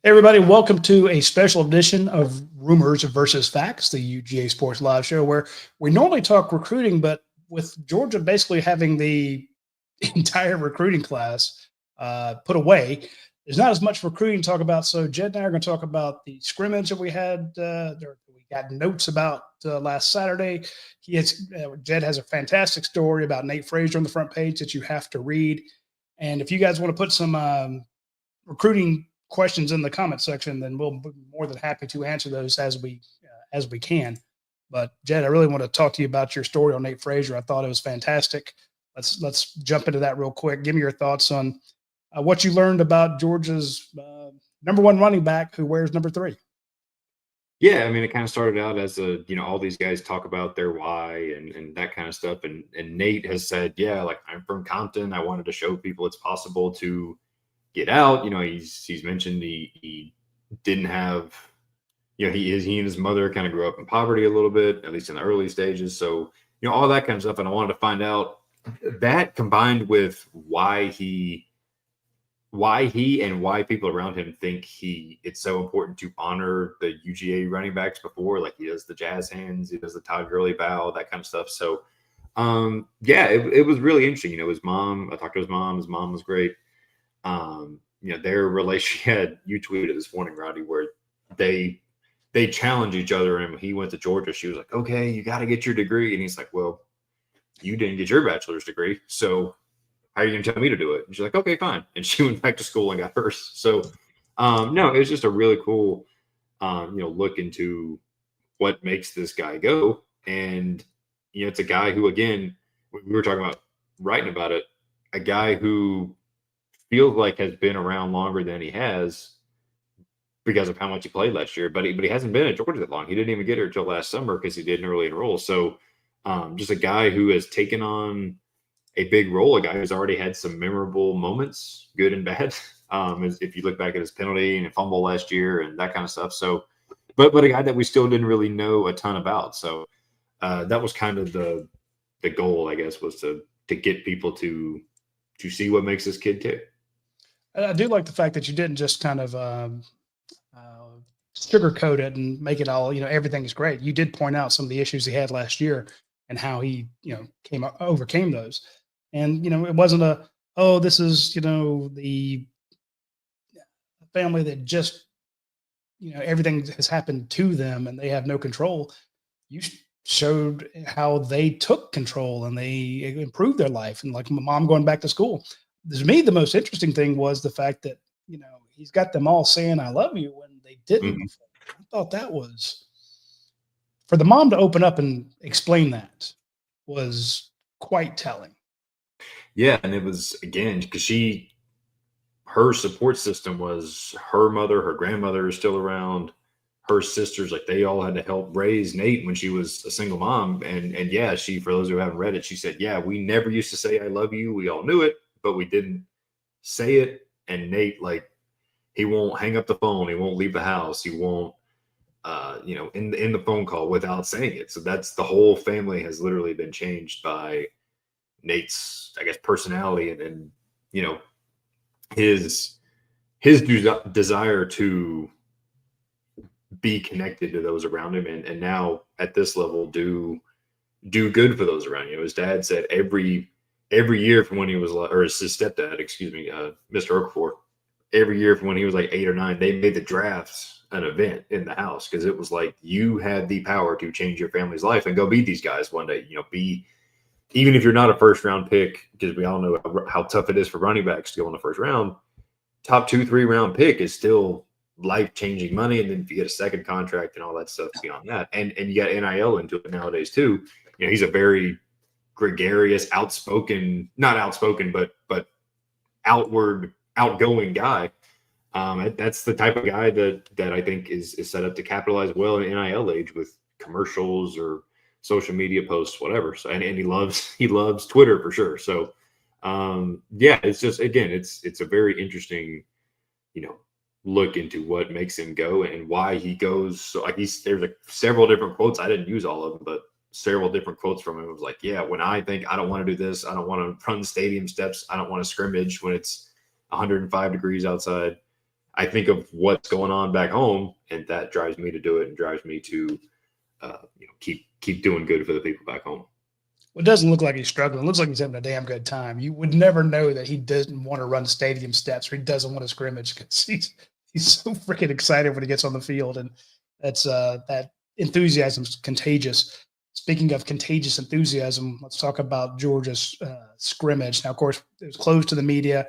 Hey everybody, welcome to a special edition of Rumors versus Facts, the UGA Sports Live show, where we normally talk recruiting, but with Georgia basically having the entire recruiting class put away, there's not as much recruiting to talk about. So Jed and I are going to talk about the scrimmage that we had. We got notes about last Saturday. Jed has a fantastic story about Nate Frazier on the front page that you have to read. And if you guys want to put some recruiting questions in the comment section, then we'll be more than happy to answer those as we can. But Jed, I really want to talk to you about your story on Nate Frazier. I thought it was fantastic. Let's jump into that real quick. Give me your thoughts on what you learned about Georgia's number one running back who wears number 3. Yeah, I mean, it kind of started out as all these guys talk about their why and that kind of stuff. And Nate has said, yeah, like, I'm from Compton. I wanted to show people it's possible to get out. He's mentioned he didn't have, he and his mother kind of grew up in poverty a little bit, at least in the early stages. So, all that kind of stuff. And I wanted to find out that, combined with why he and why people around him think it's so important to honor the UGA running backs before, like he does the jazz hands, he does the Todd Gurley bow, that kind of stuff. So, it was really interesting. His mom, I talked to his mom was great. Their relationship, you tweeted this morning, Roddy, where they challenge each other. And when he went to Georgia, she was like, okay, you got to get your degree. And he's like, well, you didn't get your bachelor's degree, so how are you going to tell me to do it? And she's like, okay, fine. And she went back to school and got hers. So, no, it was just a really cool, look into what makes this guy go. And, it's a guy who, again, we were talking about writing about it, a guy who feels like has been around longer than he has because of how much he played last year. But he hasn't been at Georgia that long. He didn't even get here until last summer because he didn't early enroll. So, just a guy who has taken on a big role, a guy who's already had some memorable moments, good and bad. If you look back at his penalty and fumble last year and that kind of stuff. So, but a guy that we still didn't really know a ton about. So that was kind of the goal, I guess, was to get people to see what makes this kid tick. I do like the fact that you didn't just kind of sugarcoat it and make it all, everything is great. You did point out some of the issues he had last year and how he, overcame those. And, it wasn't this is, the family that just, everything has happened to them and they have no control. You showed how they took control and they improved their life. And like my mom going back to school. To me, the most interesting thing was the fact that, he's got them all saying, I love you when they didn't. Mm-hmm. I thought that was, for the mom to open up and explain that was quite telling. Yeah, and it was, again, because her support system was her mother, her grandmother is still around, her sisters, like they all had to help raise Nate when she was a single mom. And yeah, for those who haven't read it, she said, yeah, we never used to say I love you. We all knew it, but we didn't say it. And Nate, like, he won't hang up the phone. He won't leave the house. He won't, in the phone call without saying it. So that's, the whole family has literally been changed by Nate's, I guess, personality and his desire to be connected to those around him and now at this level do good for those around you. His dad said every year from when he was, or his stepdad, excuse me, Mr. Okafor, every year from when he was like 8 or 9, they made the drafts an event in the house because it was like you had the power to change your family's life and go beat these guys one day. Even if you're not a first round pick, because we all know how tough it is for running backs to go in the first round, top 2-3 round pick is still life-changing money. And then if you get a second contract and all that stuff beyond that, and you got NIL into it nowadays too. He's a very gregarious, not outspoken, but outgoing guy. That's the type of guy that I think is set up to capitalize well in the NIL age with commercials or social media posts, whatever. So, and he loves Twitter for sure. So, it's just, again, it's a very interesting, look into what makes him go and why he goes. So like there's like several different quotes. I didn't use all of them, but several different quotes from him. It was like, yeah, when I think I don't want to do this, I don't want to run stadium steps, I don't want to scrimmage when it's 105 degrees outside, I think of what's going on back home, and that drives me to do it and drives me to keep doing good for the people back home. Well, it doesn't look like he's struggling. It looks like he's having a damn good time. You would never know that he doesn't want to run stadium steps or he doesn't want to scrimmage because he's so freaking excited when he gets on the field, and that's that enthusiasm's contagious. Speaking of contagious enthusiasm, let's talk about Georgia's scrimmage. Now, of course, it was closed to the media,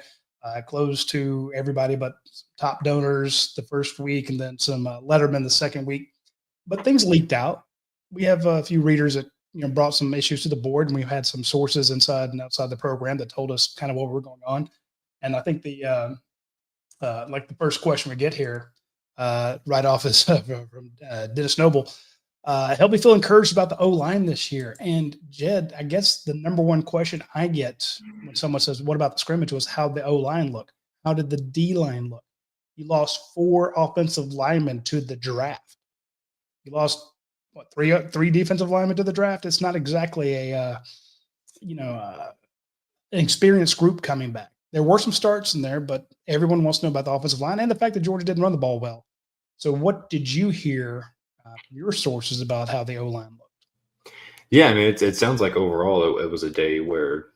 closed to everybody but top donors the first week, and then some lettermen the second week. But things leaked out. We have a few readers that brought some issues to the board, and we've had some sources inside and outside the program that told us kind of what were going on. And I think the first question we get here right off is from Dennis Noble. Help me feel encouraged about the O-line this year. And Jed, I guess the number one question I get when someone says, what about the scrimmage, was how the O-line look? How did the D-line look? You lost 4 offensive linemen to the draft. You lost three defensive linemen to the draft. It's not exactly an experienced group coming back. There were some starts in there, but everyone wants to know about the offensive line and the fact that Georgia didn't run the ball well. So what did you hear from your sources about how the O-line looked? Yeah, I mean, it sounds like overall it was a day where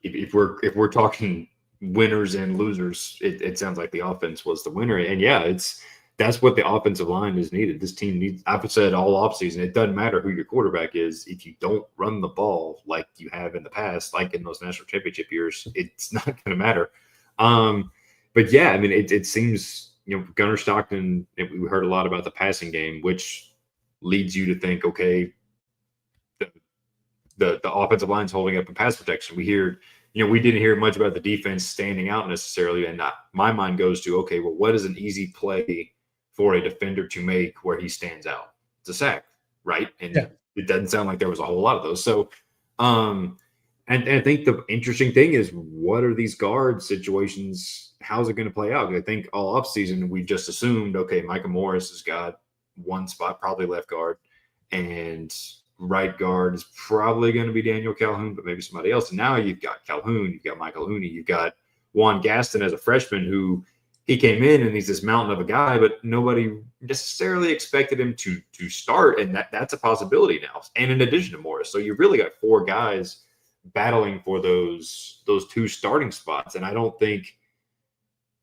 if we're talking winners and losers, it sounds like the offense was the winner. And yeah, that's what the offensive line is needed. This team needs, I've said all offseason, it doesn't matter who your quarterback is. If you don't run the ball like you have in the past, like in those national championship years, it's not going to matter. But yeah, I mean, it seems, Gunnar Stockton, we heard a lot about the passing game, which leads you to think, okay, the offensive line's holding up in pass protection. We hear, we didn't hear much about the defense standing out necessarily. And my mind goes to, okay, well, what is an easy play for a defender to make where he stands out? It's a sack, right? And It doesn't sound like there was a whole lot of those. So, and I think the interesting thing is, what are these guard situations? How's it going to play out? I think all offseason we just assumed, okay, Micah Morris has got one spot, probably left guard, and right guard is probably going to be Daniel Calhoun, but maybe somebody else. And now you've got Calhoun, you've got Michael Hooney, you've got Juan Gaston as a freshman who he came in and he's this mountain of a guy, but nobody necessarily expected him to start. And that's a possibility now. And in addition to Morris. So you've really got 4 guys battling for those 2 starting spots. And I don't think,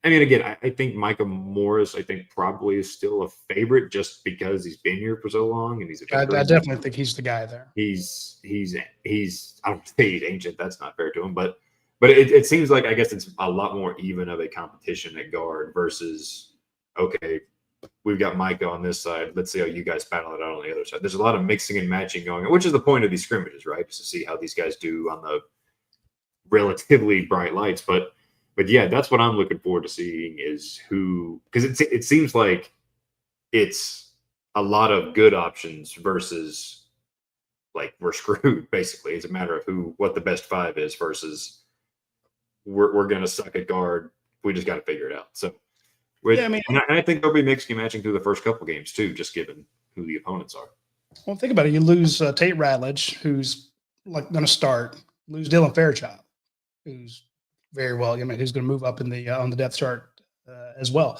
again, I think Micah Morris, probably is still a favorite just because he's been here for so long and he's I definitely think he's the guy there. He's I don't say he's ancient. That's not fair to him, but it seems like, I guess it's a lot more even of a competition at guard versus, okay, we've got Micah on this side. Let's see how you guys battle it out on the other side. There's a lot of mixing and matching going on, which is the point of these scrimmages, right? Just to see how these guys do on the relatively bright lights. But yeah, that's what I'm looking forward to seeing is who, because it seems like it's a lot of good options versus like we're screwed. Basically, it's a matter of what the best 5 is versus we're going to suck at guard. We just got to figure it out. So, and I think there'll be mixing and matching through the first couple games too, just given who the opponents are. Well, think about it. You lose Tate Ratledge, who's going to start. Lose Dylan Fairchild, who's very well. Who's going to move up in the on the depth chart as well.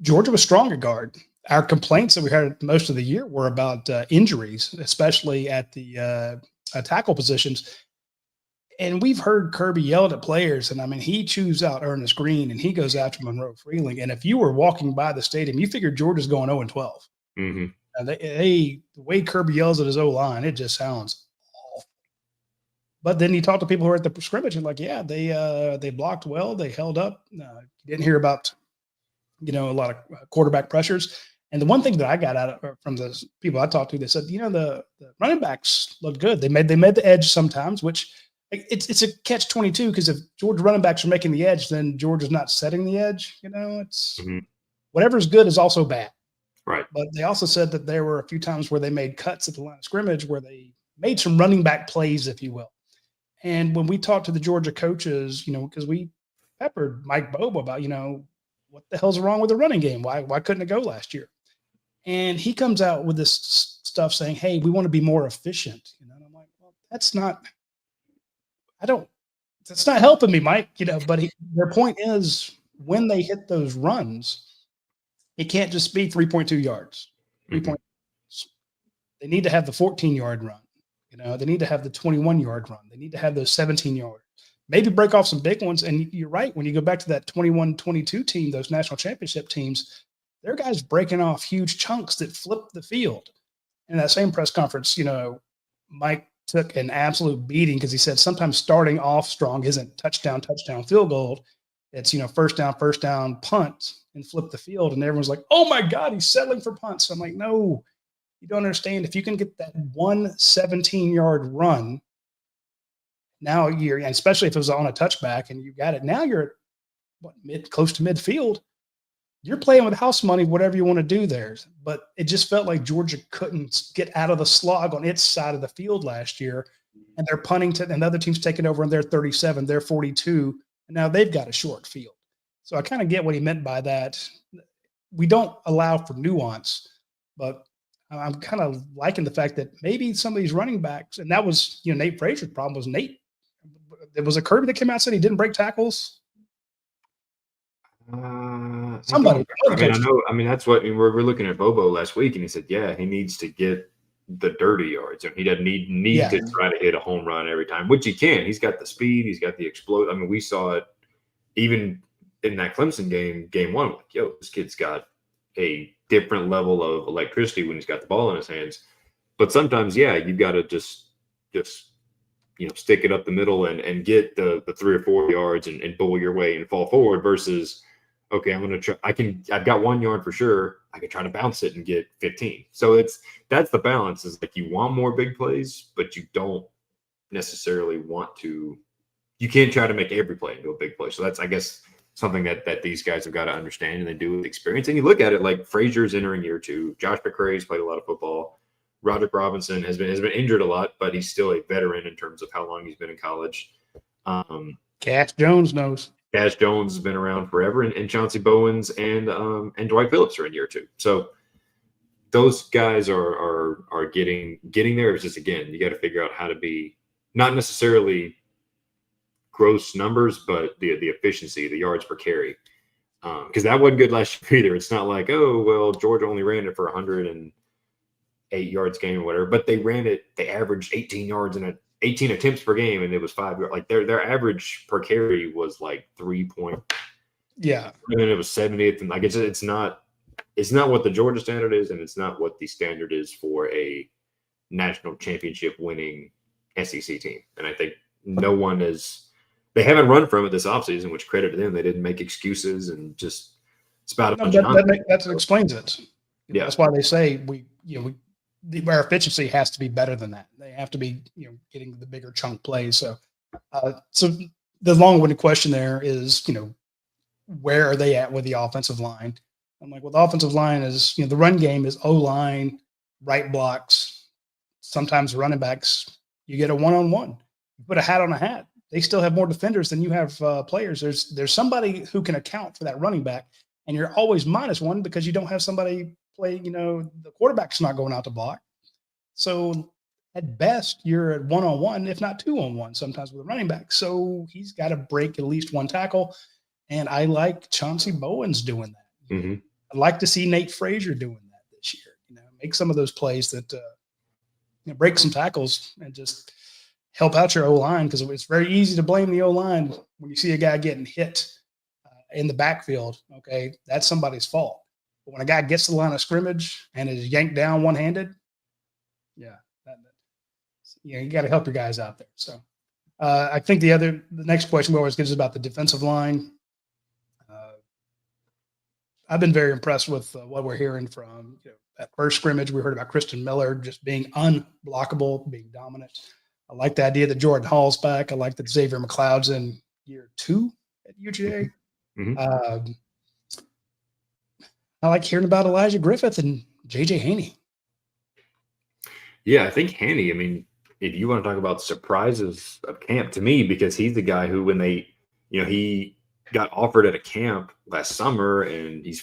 Georgia was strong at guard. Our complaints that we had most of the year were about injuries, especially at the tackle positions. And we've heard Kirby yelled at players, and he chews out Ernest Green, and he goes after Monroe Freeling. And if you were walking by the stadium, you figured Georgia's going 0-12. Mm-hmm. And the way Kirby yells at his O-line, it just sounds awful. But then you talk to people who are at the scrimmage, and they blocked well, they held up. You didn't hear about a lot of quarterback pressures. And the one thing that I got out of from the people I talked to, they said, the running backs looked good. They made the edge sometimes, which it's a catch-22 because if Georgia running backs are making the edge, then Georgia's not setting the edge. It's whatever's good is also bad. Right. But they also said that there were a few times where they made cuts at the line of scrimmage where they made some running back plays, if you will. And when we talked to the Georgia coaches, because we peppered Mike Bobo about, what the hell's wrong with the running game? Why couldn't it go last year? And he comes out with this stuff saying, hey, we want to be more efficient. And I'm like, well, that's not helping me, Mike, but their point is when they hit those runs, it can't just be 3.2 yards. 3 Mhm. They need to have the 14-yard run. They need to have the 21-yard run. They need to have those 17-yard. Maybe break off some big ones. And you're right. When you go back to that 21-22 team, those national championship teams, their guys breaking off huge chunks that flip the field. In that same press conference, Mike took an absolute beating because he said sometimes starting off strong isn't touchdown, field goal. It's, first down, punt, and flip the field. And everyone's like, oh my God, he's settling for punts. I'm like, no, you don't understand. If you can get that 17-yard run, now you're, and especially if it was on a touchback and you got it, now you're close to midfield. You're playing with house money, whatever you want to do there. But it just felt like Georgia couldn't get out of the slog on its side of the field last year. And they're punting and the other team's taking over and they're 37, they're 42. And now they've got a short field. So I kind of get what he meant by that. We don't allow for nuance, but I'm kind of liking the fact that maybe some of these running backs, and that was, Nate Frazier's problem was Nate. There was a Kirby that came out and said he didn't break tackles. Somebody. I know. I mean, that's what we're looking at Bobo last week, and he said, yeah, he needs to get the dirty yards. He doesn't need to try to hit a home run every time, which he can. He's got the speed. He's got the explode. I mean, we saw it even in that Clemson game one. Like, yo, this kid's got a different level of electricity when he's got the ball in his hands. But sometimes, you've got to just stick it up the middle and get the 3 or 4 yards and bull your way and fall forward versus, okay, I'm going to try. I've got 1 yard for sure. I can try to bounce it and get 15. So that's the balance, is like you want more big plays, but you don't necessarily want to. You can't try to make every play into a big play. So that's, I guess, something that these guys have got to understand, and they do with experience. And you look at it like Frazier's entering year 2. Josh McCray's played a lot of football. Roderick Robinson has been injured a lot, but he's still a veteran in terms of how long he's been in college. Cash Jones knows. Cash Jones has been around forever, and Chauncey Bowens and Dwight Phillips are in year 2. So those guys are getting there. It's just, again, you got to figure out how to be not necessarily gross numbers, but the efficiency, the yards per carry, because that wasn't good last year either. It's not like, oh well, Georgia only ran it for 108 yards game or whatever, but they ran it. They averaged 18 yards and 18 attempts per game, and it was 5 yards. Like their average per carry was like 3 point. Yeah, and then it was 70th, and like it's not what the Georgia standard is, and it's not what the standard is for a national championship winning SEC team. And I think no one is. They haven't run from it this offseason, which credit to them. They didn't make excuses and just spout a bunch of nonsense. That explains it. That's why they say our efficiency has to be better than that. They have to be, getting the bigger chunk plays. So the long-winded question there is, where are they at with the offensive line? I'm like, well, the offensive line is, the run game is O-line, right blocks, sometimes running backs. You get a one-on-one. You put a hat on a hat. They still have more defenders than you have players. There's somebody who can account for that running back, and you're always -1 because you don't have somebody play. The quarterback's not going out to block. So at best, you're at 1-on-1, if not 2-on-1, sometimes with a running back. So he's got to break at least one tackle, and I like Chauncey Bowens doing that. Mm-hmm. I'd like to see Nate Frazier doing that this year. Make some of those plays that break some tackles and just help out your O-line, because it's very easy to blame the O-line when you see a guy getting hit in the backfield. Okay, that's somebody's fault. But when a guy gets to the line of scrimmage and is yanked down one-handed, you got to help your guys out there. So I think the next question we always get is about the defensive line. I've been very impressed with what we're hearing from at first scrimmage. We heard about Kristen Miller just being unblockable, being dominant. I like the idea that Jordan Hall's back. I like that Xavier McLeod's in year 2 at UGA. Mm-hmm. I like hearing about Elijah Griffith and J.J. Haney. Yeah, I think Haney, I mean, if you want to talk about surprises of camp, to me, because he's the guy who, when they, he got offered at a camp last summer, and he's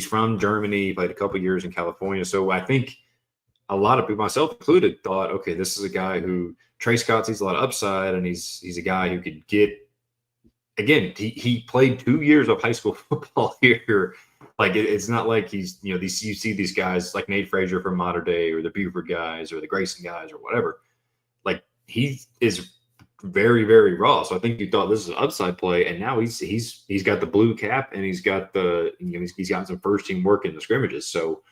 from Germany, he played a couple years in California. So I think a lot of people, myself included, thought, okay, this is a guy who Trey Scott sees a lot of upside, and he's a guy who could get again, he played 2 years of high school football here. Like it's not like he's, you know, these, you see these guys like Nate Frazier from Mater Day or the Buford guys or the Grayson guys or whatever. Like he is very, very raw. So I think you thought this is an upside play, and now he's got the blue cap and he's got the, you know, he's gotten some first team work in the scrimmages. So,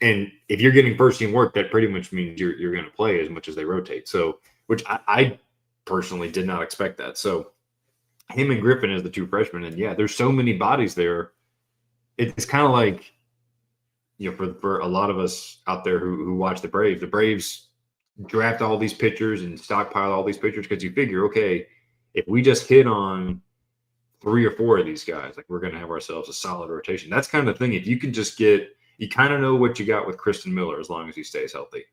and if you're getting first team work, that pretty much means you're going to play as much as they rotate. So, which I personally did not expect that. So him and Griffin as the two freshmen, and yeah, there's so many bodies there. It's kind of like, you know, for a lot of us out there who watch the Braves draft all these pitchers and stockpile all these pitchers because you figure, okay, if we just hit on 3 or 4 of these guys, like we're going to have ourselves a solid rotation. That's kind of the thing. If you can just get, you kind of know what you got with Kristen Miller as long as he stays healthy.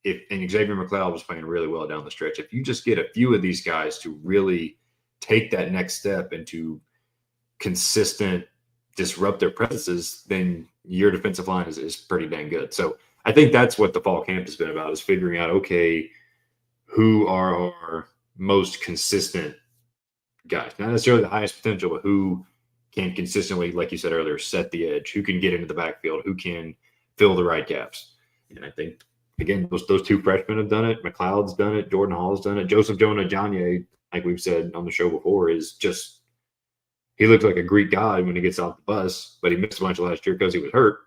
And Xavier McLeod was playing really well down the stretch. If you just get a few of these guys to really take that next step into consistent, disrupt their presences, then your defensive line is pretty dang good. So I think that's what the fall camp has been about, is figuring out, okay, who are our most consistent guys? Not necessarily the highest potential, but who can consistently, like you said earlier, set the edge, who can get into the backfield, who can fill the right gaps. And I think, again, those two freshmen have done it. McLeod's done it. Jordan Hall's done it. Joseph Jonah-Janye, like we've said on the show before, is just, he looks like a Greek god when he gets off the bus, but he missed a bunch last year because he was hurt.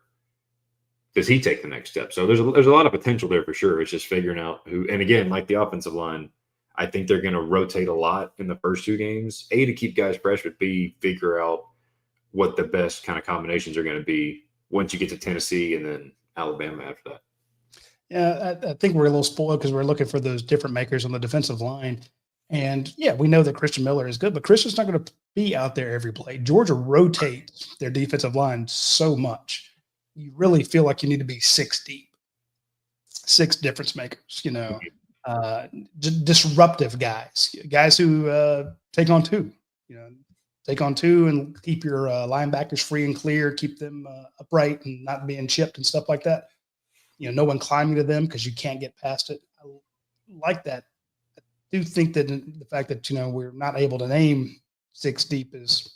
Does he take the next step? So there's a lot of potential there for sure. It's just figuring out who, and again, like the offensive line, I think they're going to rotate a lot in the first 2 games. A, to keep guys fresh, but B, figure out what the best kind of combinations are going to be once you get to Tennessee and then Alabama after that. Yeah, I think we're a little spoiled because we're looking for those different makers on the defensive line. And yeah, we know that Christian Miller is good, but Christian's not going to be out there every play. Georgia rotates their defensive line so much. You really feel like you need to be 6 deep, 6 difference makers, you know, disruptive guys who take on 2, you know, take on 2 and keep your linebackers free and clear, keep them upright and not being chipped and stuff like that. You know, no one climbing to them because you can't get past it. I like that. I do think that the fact that, you know, we're not able to name 6 deep is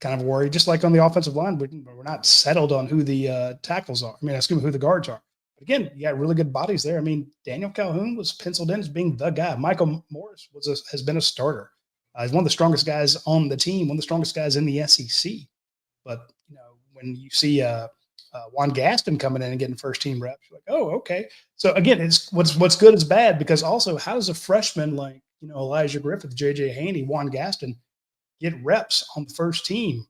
kind of a worry. Just like on the offensive line, we're not settled on who the tackles are. I mean, excuse me, who the guards are. But again, you got really good bodies there. I mean, Daniel Calhoun was penciled in as being the guy. Michael Morris has been a starter. He's one of the strongest guys on the team, one of the strongest guys in the SEC. But, you know, when you see Juan Gaston coming in and getting first team reps, you're like, oh, okay. So again, it's what's good is bad, because also how does a freshman like, you know, Elijah Griffith, JJ Haney, Juan Gaston get reps on the first team?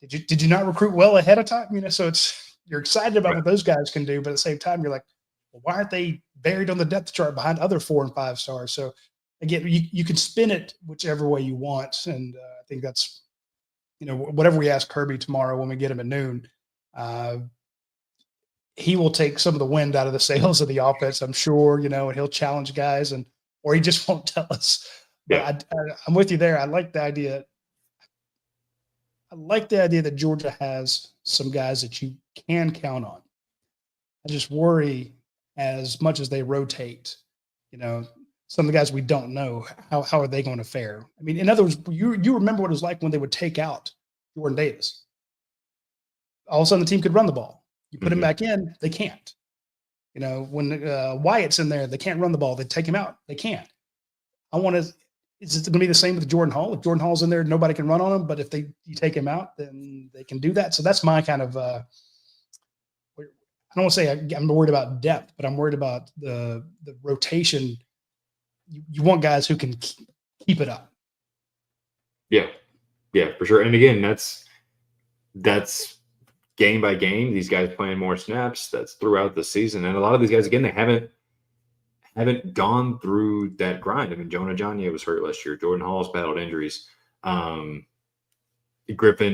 Did you not recruit well ahead of time? You know, so you're excited about what those guys can do, but at the same time, you're like, well, why aren't they buried on the depth chart behind other 4 and 5 stars? So again, you can spin it whichever way you want, and I think that's, you know, whatever we ask Kirby tomorrow when we get him at noon, he will take some of the wind out of the sails of the offense, I'm sure, you know, and he'll challenge guys, or he just won't tell us. But yeah. I'm with you there. I like the idea. I like the idea that Georgia has some guys that you can count on. I just worry, as much as they rotate, you know, some of the guys we don't know, how are they going to fare? I mean, in other words, you remember what it was like when they would take out Jordan Davis. All of a sudden, the team could run the ball. You put him back in, they can't. You know, when Wyatt's in there, they can't run the ball. They take him out, they can't. Is it going to be the same with Jordan Hall? If Jordan Hall's in there, nobody can run on him. But if you take him out, then they can do that. So that's my kind of. I don't want to say I'm worried about depth, but I'm worried about the rotation. You want guys who can keep it up. Yeah, for sure. And again, that's game by game. These guys playing more snaps. That's throughout the season, and a lot of these guys, again, they haven't gone through that grind. I mean, Jonah-Janye was hurt last year. Jordan Hall's battled injuries. Griffin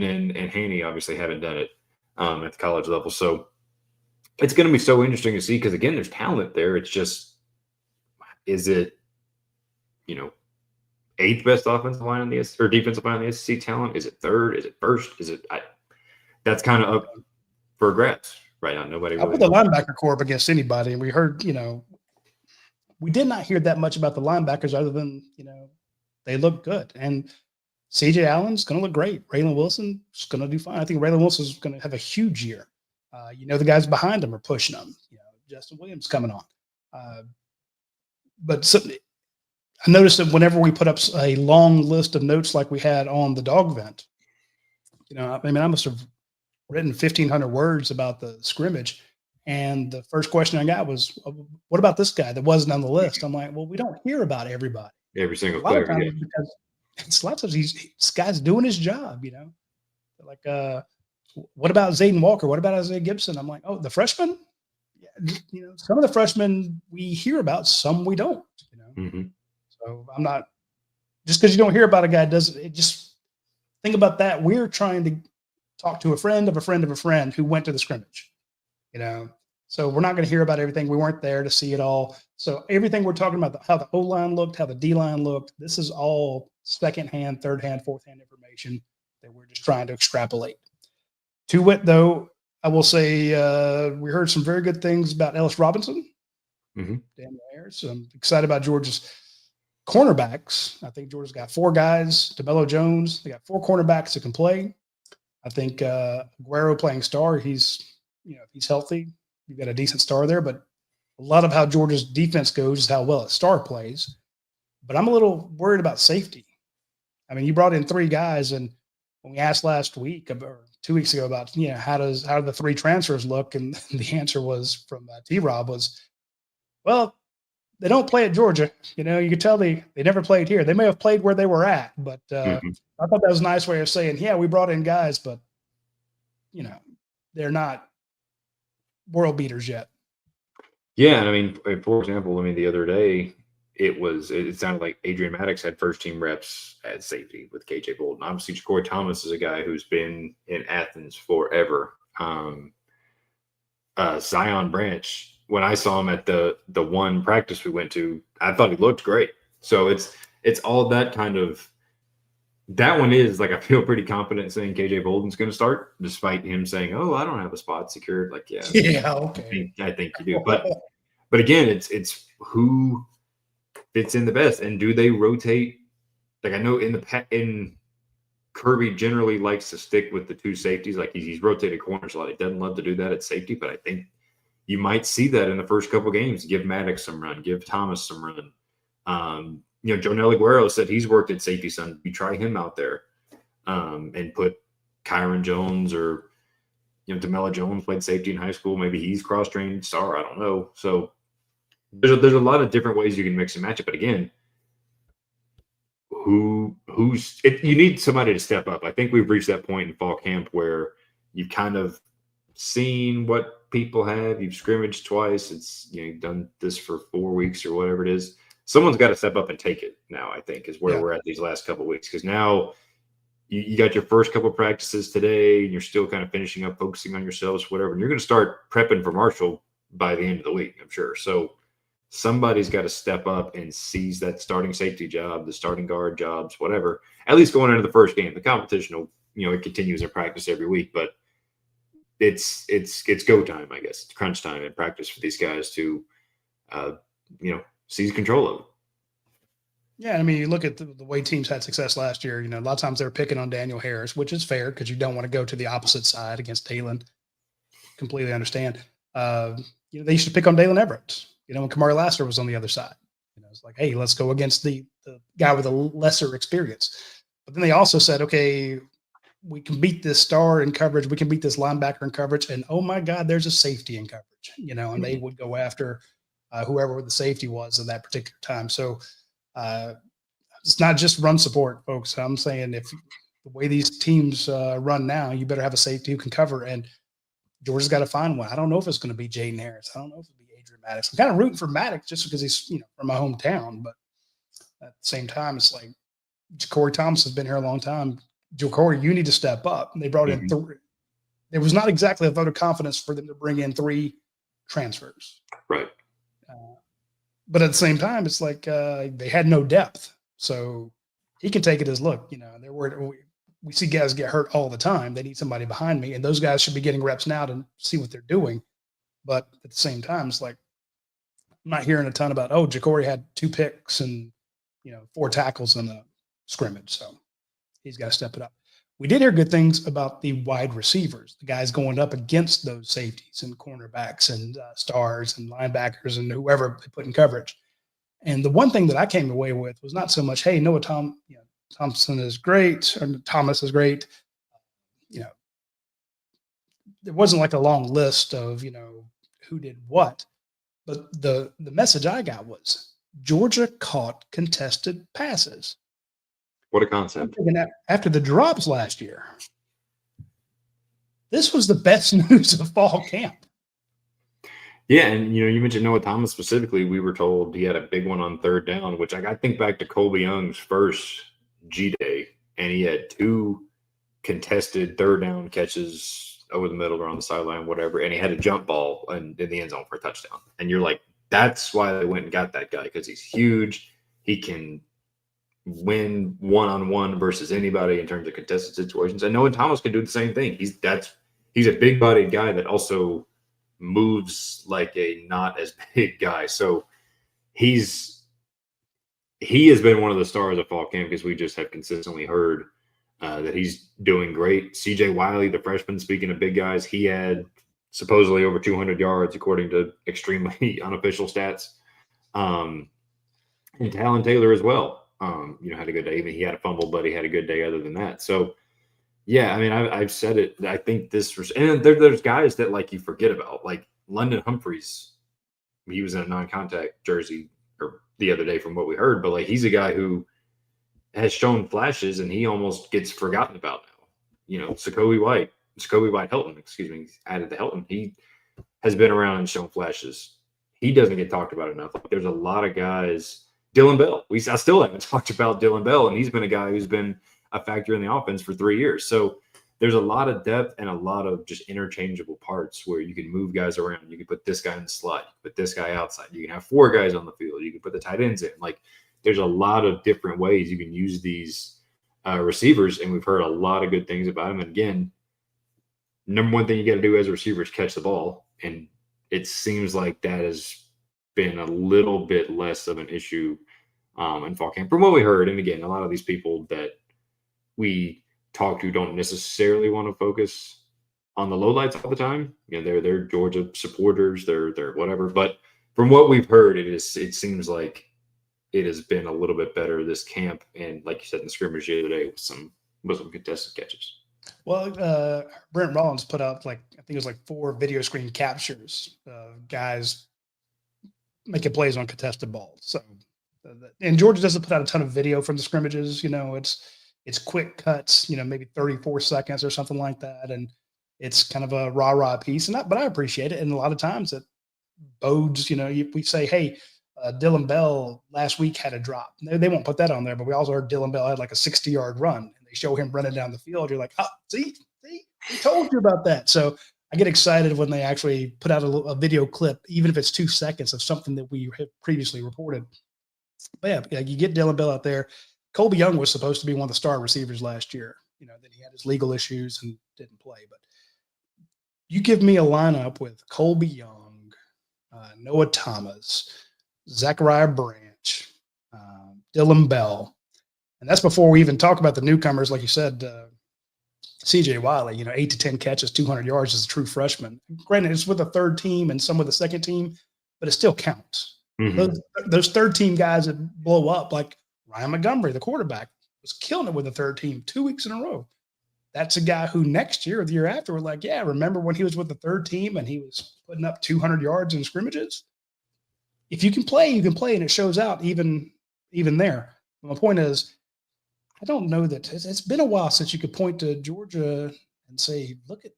and Haney obviously haven't done it at the college level. So it's going to be so interesting to see, because, again, there's talent there. It's just, is it, you know, 8th best offensive line in the or defensive line in the SEC talent? Is it 3rd? Is it 1st? Is it that's kind of up for grabs right now. Nobody really. I put the linebacker corps up against anybody, and we heard, you know, we did not hear that much about the linebackers other than, you know, they look good. And CJ Allen's going to look great. Raylan Wilson's going to do fine. I think Raylan Wilson's going to have a huge year. The guys behind him are pushing him. Justin Williams coming on. But I noticed that whenever we put up a long list of notes like we had on the dog vent, I must have written 1,500 words about the scrimmage. And the first question I got was, what about this guy that wasn't on the list? I'm like, well, we don't hear about everybody. Every single A lot of player. times because it's lots of this guy's doing his job, Like, what about Zayden Walker? What about Isaiah Gibson? I'm like, oh, the freshman? Yeah, some of the freshmen we hear about, some we don't, So I'm not, just because you don't hear about a guy doesn't, it just, think about that. We're trying to talk to a friend of a friend of a friend who went to the scrimmage, So we're not going to hear about everything. We weren't there to see it all. So everything we're talking about, how the O-line looked, how the D-line looked, this is all second-hand, third-hand, fourth-hand information that we're just trying to extrapolate. To wit, though, I will say we heard some very good things about Ellis Robinson, Daniel Ayers. So I'm excited about Georgia's cornerbacks. I think Georgia's got 4 guys. DeMello Jones, they got 4 cornerbacks that can play. I think Aguero playing star. He's healthy. You've got a decent star there, but a lot of how Georgia's defense goes is how well a star plays. But I'm a little worried about safety. I mean, you brought in 3 guys, and when we asked last week or 2 weeks ago about how do the 3 transfers look, and the answer was from T-Rob was, well, they don't play at Georgia. You could tell they never played here. They may have played where they were at, but I thought that was a nice way of saying, yeah, we brought in guys, but they're not world beaters yet. Yeah, and I mean, for example, the other day it sounded like Adrian Maddox had first team reps at safety with KJ Bolden. Obviously, Ja'Cory Thomas is a guy who's been in Athens forever. Zion Branch, when I saw him at the one practice we went to, I thought he looked great. So it's all that kind of. That one is like, I feel pretty confident saying KJ Bolden's going to start, despite him saying, "Oh, I don't have a spot secured." Like, yeah, okay, I think you do. But again, it's who fits in the best, and do they rotate? Like, I know in Kirby generally likes to stick with the 2 safeties. Like, he's rotated corners a lot. He doesn't love to do that at safety, but I think you might see that in the first couple games. Give Maddox some run, give Thomas some run. Jonel Aguero said he's worked at safety some. You try him out there and put Kyron Jones or DeMello Jones played safety in high school. Maybe he's cross-trained star. I don't know. So there's a lot of different ways you can mix and match it. But again, you need somebody to step up. I think we've reached that point in fall camp where you've kind of seen what people have. You've scrimmaged twice. It's you've done this for 4 weeks or whatever it is. Someone's got to step up and take it now, I think, is where we're at these last couple of weeks. Because now you got your first couple of practices today, and you're still kind of finishing up, focusing on yourselves, whatever. And you're going to start prepping for Marshall by the end of the week, I'm sure. So somebody's got to step up and seize that starting safety job, the starting guard jobs, whatever, at least going into the first game. The competition will, it continues in practice every week, but it's go time, I guess. It's crunch time in practice for these guys to, seize control of it. Yeah, I mean, you look at the way teams had success last year. A lot of times they're picking on Daniel Harris, which is fair because you don't want to go to the opposite side against Dalen. Completely understand. They used to pick on Dalen Everett. When Kamari Lassiter was on the other side. It's like, hey, let's go against the guy with a lesser experience. But then they also said, okay, we can beat this star in coverage. We can beat this linebacker in coverage. And, oh, my God, there's a safety in coverage. And they would go after whoever the safety was at that particular time. So it's not just run support, folks. I'm saying if the way these teams run now, you better have a safety who can cover. And Georgia's got to find one. I don't know if it's going to be Jaden Harris. I don't know if it'll be Adrian Maddox. I'm kind of rooting for Maddox just because he's from my hometown. But at the same time, it's like Ja'Cory Thomas has been here a long time. Ja'Cory, you need to step up. And they brought in 3. There was not exactly a vote of confidence for them to bring in 3 transfers. Right. But at the same time, it's like they had no depth. So he can take it as, look, we see guys get hurt all the time. They need somebody behind me. And those guys should be getting reps now to see what they're doing. But at the same time, it's like I'm not hearing a ton about, Ja'Cory had 2 picks and, 4 tackles in the scrimmage. So He's got to step it up. We did hear good things about the wide receivers, the guys going up against those safeties and cornerbacks and stars and linebackers and whoever they put in coverage. And the one thing that I came away with was not so much, hey, Thompson is great, or Thomas is great. There wasn't like a long list of, who did what. But the message I got was Georgia caught contested passes. What a concept. After the drops last year, this was the best news of fall camp. Yeah, and you mentioned Noah Thomas specifically. We were told he had a big one on third down, which I think back to Colby Young's first G-Day, and he had 2 contested third down catches over the middle or on the sideline, whatever, and he had a jump ball in the end zone for a touchdown. And you're like, that's why they went and got that guy, because he's huge. He can win one-on-one versus anybody in terms of contested situations. And Noah Thomas can do the same thing. He's a big-bodied guy that also moves like a not as big guy. So he has been one of the stars of fall camp, because we just have consistently heard that he's doing great. CJ Wiley, the freshman, speaking of big guys, he had supposedly over 200 yards according to extremely unofficial stats. And Talon Taylor as well. Had a good day. Even he had a fumble, but he had a good day other than that. So, yeah, I mean, I've said it. I think and there's guys that like you forget about, like London Humphreys. He was in a non-contact jersey or the other day from what we heard, but like he's a guy who has shown flashes and he almost gets forgotten about now. Jacoby White Helton, added to Helton. He has been around and shown flashes. He doesn't get talked about enough. Like, there's a lot of guys. Dylan Bell. I still haven't talked about Dylan Bell, and he's been a guy who's been a factor in the offense for 3 years. So there's a lot of depth and a lot of just interchangeable parts where you can move guys around. You can put this guy in the slot, put this guy outside. You can have 4 guys on the field. You can put the tight ends in. Like, there's a lot of different ways you can use these receivers, and we've heard a lot of good things about them. And again, number one thing you got to do as a receiver is catch the ball, and it seems like that has been a little bit less of an issue in fall camp from what we heard. And again, a lot of these people that we talk to don't necessarily want to focus on the lowlights all the time. They're Georgia supporters, they're whatever. But from what we've heard, it seems like it has been a little bit better this camp. And like you said in the scrimmage the other day, with some contested catches. Well, Brent Rollins put out I think it was 4 video screen captures of guys making plays on contested balls. So, and Georgia doesn't put out a ton of video from the scrimmages. It's quick cuts, maybe 34 seconds or something like that. And it's kind of a rah-rah piece. But I appreciate it. And a lot of times it bodes, we say, hey, Dylan Bell last week had a drop. They won't put that on there, but we also heard Dylan Bell had like a 60-yard run. And they show him running down the field. You're like, oh, see, we told you about that. So I get excited when they actually put out a video clip, even if it's 2 seconds of something that we have previously reported. But yeah, you get Dylan Bell out there. Colby Young was supposed to be one of the star receivers last year. Then he had his legal issues and didn't play. But you give me a lineup with Colby Young, Noah Thomas, Zachariah Branch, Dylan Bell, and that's before we even talk about the newcomers, like you said, CJ Wiley. 8 to 10 catches, 200 yards as a true freshman. Granted, it's with a third team and some with the second team, but it still counts. Mm-hmm. Those third team guys that blow up, like Ryan Montgomery, the quarterback, was killing it with the third team 2 weeks in a row. That's a guy who next year or the year after, we're like, yeah, remember when he was with the third team and he was putting up 200 yards in scrimmages? If you can play, you can play, and it shows out even there. But my point is, I don't know that it's been a while since you could point to Georgia and say, look at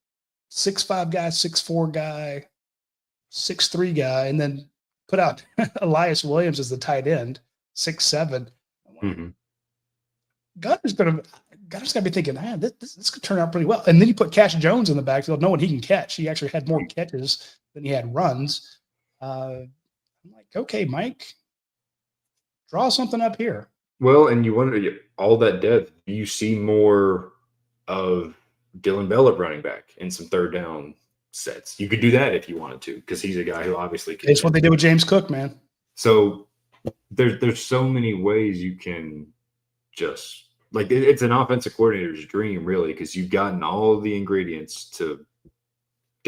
6'5" guy, 6'4" guy, 6'3" guy, and then put out Elias Williams as the tight end, 6'7". Mm-hmm. Gunner's got to be thinking, man, this could turn out pretty well. And then you put Cash Jones in the backfield, knowing he can catch. He actually had more catches than he had runs. I'm like, okay, Mike, draw something up here. Well, and you wonder, all that depth, you see more of Dylan Bell at running back in some third down sets. You could do that if you wanted to, because he's a guy who obviously can. It's what they did with James Cook, man. So there's so many ways you can just like it's an offensive coordinator's dream, really, because you've gotten all of the ingredients to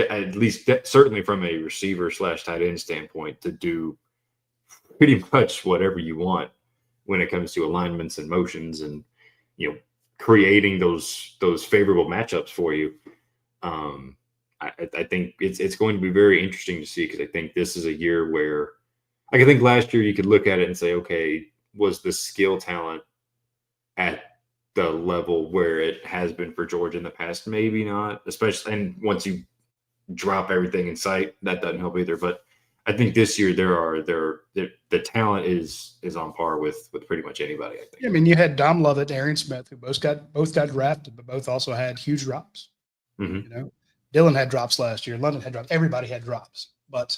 at least certainly from a receiver / tight end standpoint to do pretty much whatever you want when it comes to alignments and motions and creating those favorable matchups for you. I think it's going to be very interesting to see, because I think this is a year where, like, I think last year you could look at it and say, okay, was the skill talent at the level where it has been for Georgia in the past? Maybe not, especially, and once you drop everything in sight, that doesn't help either. But I think this year the talent is on par with pretty much anybody, I think. I mean, you had Dom Lovett and Arian Smith, who both got drafted, but both also had huge drops. Mm-hmm. Dylan had drops last year. London had drops. Everybody had drops. But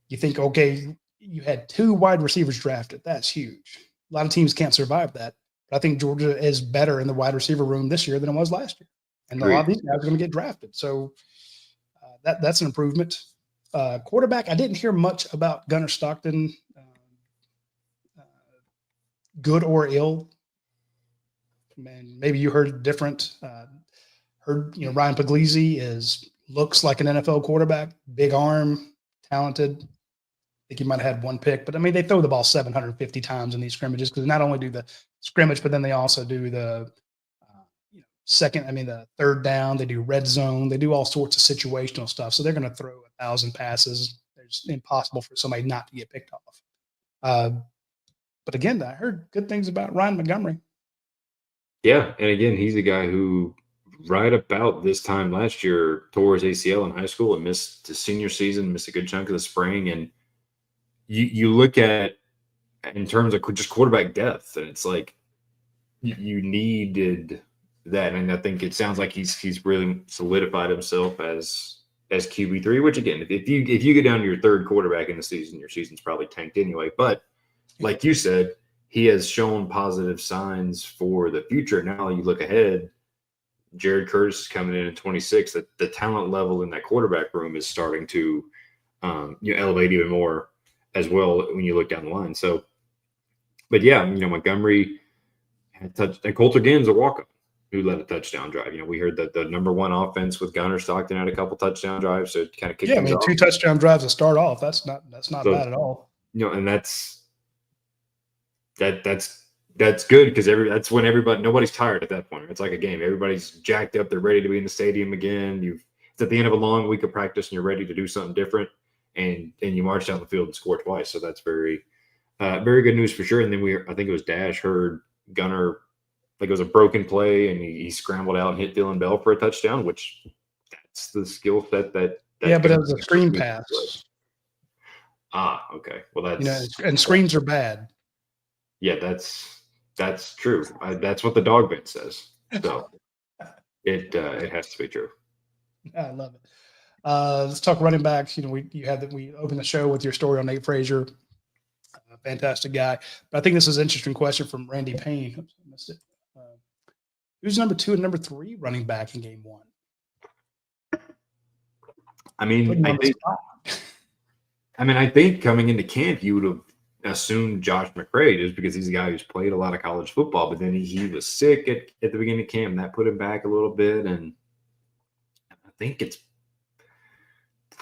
you think, okay, you had 2 wide receivers drafted. That's huge. A lot of teams can't survive that. But I think Georgia is better in the wide receiver room this year than it was last year. And a lot of these guys are going to get drafted. So that's an improvement. Quarterback, I didn't hear much about Gunnar Stockton, good or ill. Man, maybe you heard different. Heard Ryan Puglisi looks like an NFL quarterback, big arm, talented. I think he might have had 1 pick, but I mean, they throw the ball 750 times in these scrimmages, because not only do the scrimmage, but then they also do the the third down. They do red zone. They do all sorts of situational stuff. So they're going to throw 1,000 passes. It's impossible for somebody not to get picked off. But again, I heard good things about Ryan Montgomery. Yeah, and again, he's a guy who right about this time last year tore his ACL in high school and missed the senior season, missed a good chunk of the spring. And you look at, in terms of just quarterback depth, and it's like you needed that. And I think it sounds like he's really solidified himself as QB3, which, again, if you get down to your 3rd quarterback in the season, your season's probably tanked anyway. But like you said, he has shown positive signs for the future. Now you look ahead, Jared Curtis is coming in 26. That the talent level in that quarterback room is starting to elevate even more as well when you look down the line. So, but yeah, Montgomery had touched, and Coulter Ginn's a walk-up who led a touchdown drive. We heard that the number 1 offense with Gunnar Stockton had a couple touchdown drives, so it kind of kicked things off. 2 touchdown drives to start off. That's not bad at all. And that's good, because that's when nobody's tired at that point. It's like a game. Everybody's jacked up. They're ready to be in the stadium again. It's at the end of a long week of practice, and you're ready to do something different. And you march down the field and score twice. So that's very, very good news for sure. And then I think it was Dash heard Gunnar, like, it was a broken play, and he scrambled out and hit Dylan Bell for a touchdown, which that's the skill set that yeah, but it was a screen pass. Okay. Well, that's and screens are bad. Yeah, that's true. That's what the dog bit says. So it has to be true. I love it. Let's talk running backs. We opened the show with your story on Nate Frazier. Fantastic guy. But I think this is an interesting question from Randy Payne. Oops, I missed it. Who's number 2 and number 3 running back in game 1? I think coming into camp, you would have assumed Josh McCray, just because he's a guy who's played a lot of college football, but then he was sick at the beginning of camp, and that put him back a little bit. And I think it's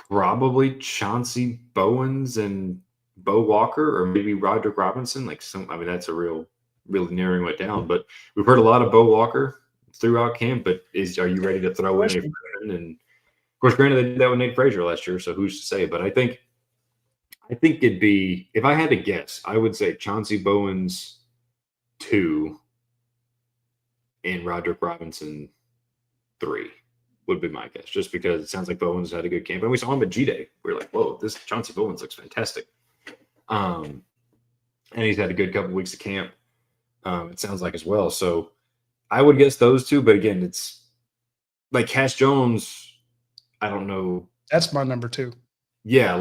probably Chauncey Bowens and Bo Walker, or maybe Roderick Robinson. That's a really narrowing it down. But we've heard a lot of Bo Walker throughout camp. But are you ready to throw in a friend? And of course, granted, they did that with Nate Frazier last year, so who's to say? But I think it'd be, if I had to guess, I would say Chauncey Bowens 2 and Roderick Robinson 3 would be my guess, just because it sounds like Bowens had a good camp. And we saw him at G-Day. We were like, whoa, this Chauncey Bowens looks fantastic. And he's had a good couple weeks of camp, it sounds like, as well. So I would guess those 2. But again, it's like Cash Jones, I don't know. That's my number 2. Yeah,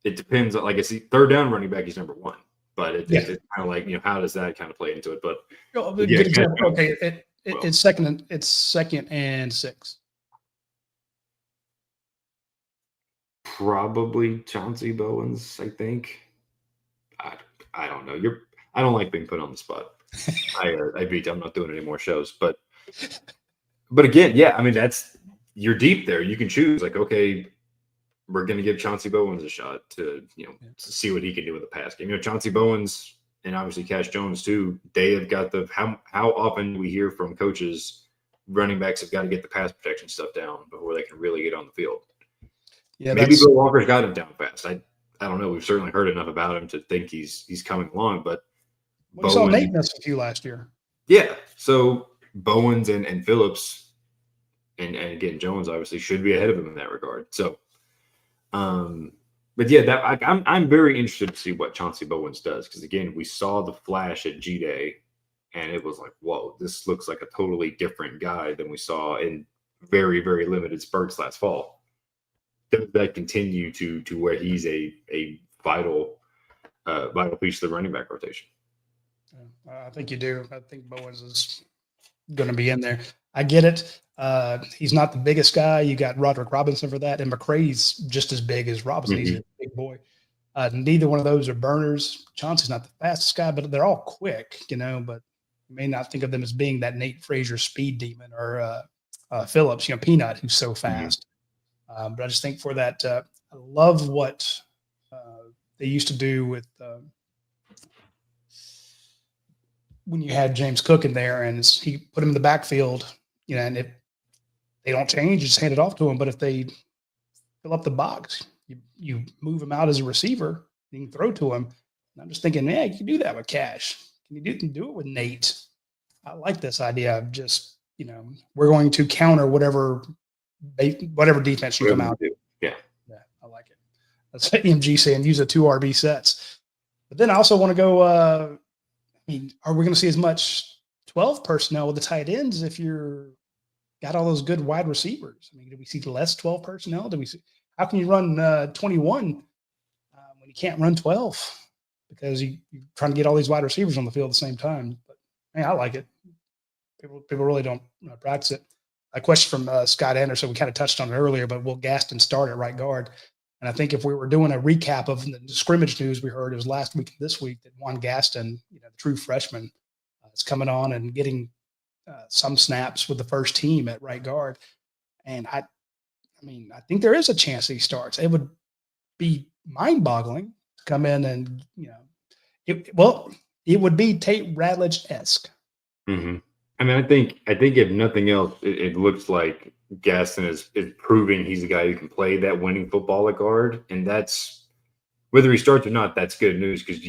it depends. Like, it's third down running back, he's number 1. But it's kind of like, how does that kind of play into it? But good example. Okay, it's second and 6. Probably Chauncey Bowens, I think. I don't know. I don't like being put on the spot. I beat you. I'm not doing any more shows. But again, yeah, I mean, you're deep there. You can choose like, okay, we're going to give Chauncey Bowens a shot to see what he can do with the pass game. Chauncey Bowens and obviously Cash Jones too. They have got how often do we hear from coaches, running backs have got to get the pass protection stuff down before they can really get on the field. Yeah, maybe Bill Walker's got him down fast. I don't know. We've certainly heard enough about him to think he's coming along. But we saw Nate miss a few last year. Yeah, so Bowens and Phillips and again Jones obviously should be ahead of him in that regard. So. But yeah, I'm very interested to see what Chauncey Bowens does because again, we saw the flash at G-Day, and it was like, whoa, this looks like a totally different guy than we saw in very, very limited spurts last fall. Does that continue to where he's a vital piece of the running back rotation? I think you do. I think Bowens is going to be in there. I get it. He's not the biggest guy. You got Roderick Robinson for that, and McCray's just as big as Robinson. Mm-hmm. He's a big boy. Neither one of those are burners. Chauncey's not the fastest guy, but they're all quick, But you may not think of them as being that Nate Frazier speed demon or Phillips, Peanut, who's so fast. Mm-hmm. But I just think for that, I love what they used to do with when you had James Cook in there, and he put him in the backfield. And if they don't change, you just hand it off to them. But if they fill up the box, you move him out as a receiver, you can throw to him. And I'm just thinking, man, you can do that with Cash. You can do it with Nate. I like this idea of just, we're going to counter whatever defense you come out. Yeah, I like it. That's MG saying use the 2 RB sets. But then I also want to go, are we going to see as much 12 personnel with the tight ends if you're got all those good wide receivers? Do we see less 12 personnel? How can you run 21 when you can't run 12 because you're trying to get all these wide receivers on the field at the same time? But man, I like it. People really don't practice it. A question from Scott Anderson. We kind of touched on it earlier, but will Gaston start at right guard? And I think if we were doing a recap of the scrimmage news we heard, it was last week and this week that Juan Gaston, the true freshman, is coming on and getting some snaps with the first team at right guard. And I think there is a chance he starts. It would be mind-boggling to come in and, it would be Tate Ratledge-esque. Mm-hmm. I think if nothing else, it looks like Gaston is proving he's the guy who can play that winning football at guard. And that's, whether he starts or not, that's good news because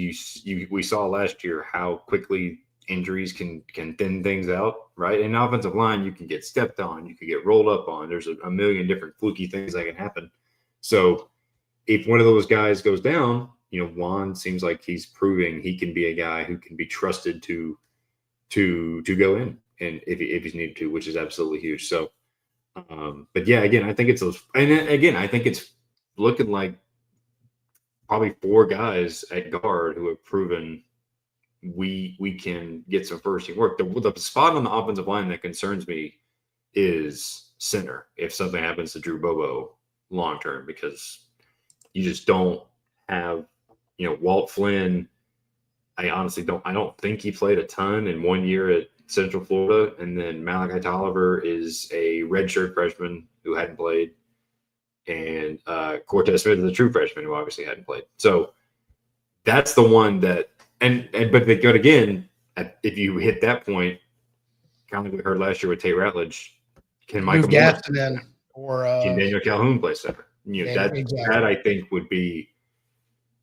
we saw last year how quickly injuries can thin things out, right? In offensive line, you can get stepped on, you can get rolled up on. There's a million different fluky things that can happen. So if one of those guys goes down, Juan seems like he's proving he can be a guy who can be trusted to go in, and if he's needed to, which is absolutely huge. So, but yeah, again, I think I think it's looking like probably 4 guys at guard who have proven we can get some first team work. The spot on the offensive line that concerns me is center. If something happens to Drew Bobo long term, because you just don't have, Walt Flynn. I honestly don't think he played a ton in 1 year at Central Florida. And then Malachi Tolliver is a redshirt freshman who hadn't played. And Cortez Smith is a true freshman who obviously hadn't played. So that's the one that, but they go again, if you hit that point, kind of like we heard last year with Tate Ratledge, can Michael Gaston in, or can Daniel Calhoun play center? Exactly. That I think would be,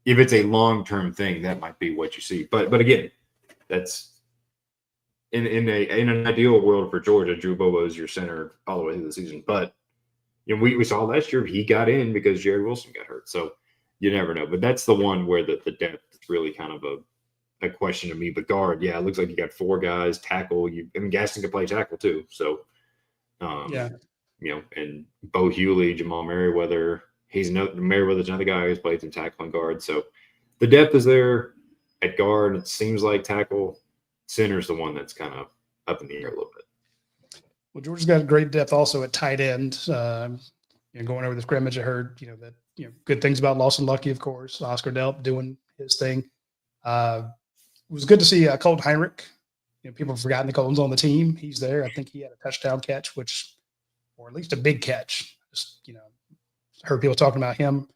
if it's a long-term thing, that might be what you see. But again, that's in an ideal world for Georgia, Drew Bobo is your center all the way through the season. But we saw last year he got in because Jared Wilson got hurt. So you never know. But that's the one where the depth is really kind of a question to me. But guard, yeah, it looks like you got 4 guys. Tackle, Gaston can play tackle too. So and Bo Hewley, Jamal Merriweather. Merriweather's another guy who's played some tackle and guard. So the depth is there at guard. It seems like tackle. Center's the one that's kind of up in the air a little bit. Well, Georgia's got great depth also at tight end. Going over the scrimmage, I heard good things about Lawson Lucky, of course. Oscar Delp doing his thing. It was good to see Colton Heinrich People have forgotten the Colton's on the team. He's there. I think he had a touchdown catch, or at least a big catch. Just, heard people talking about him.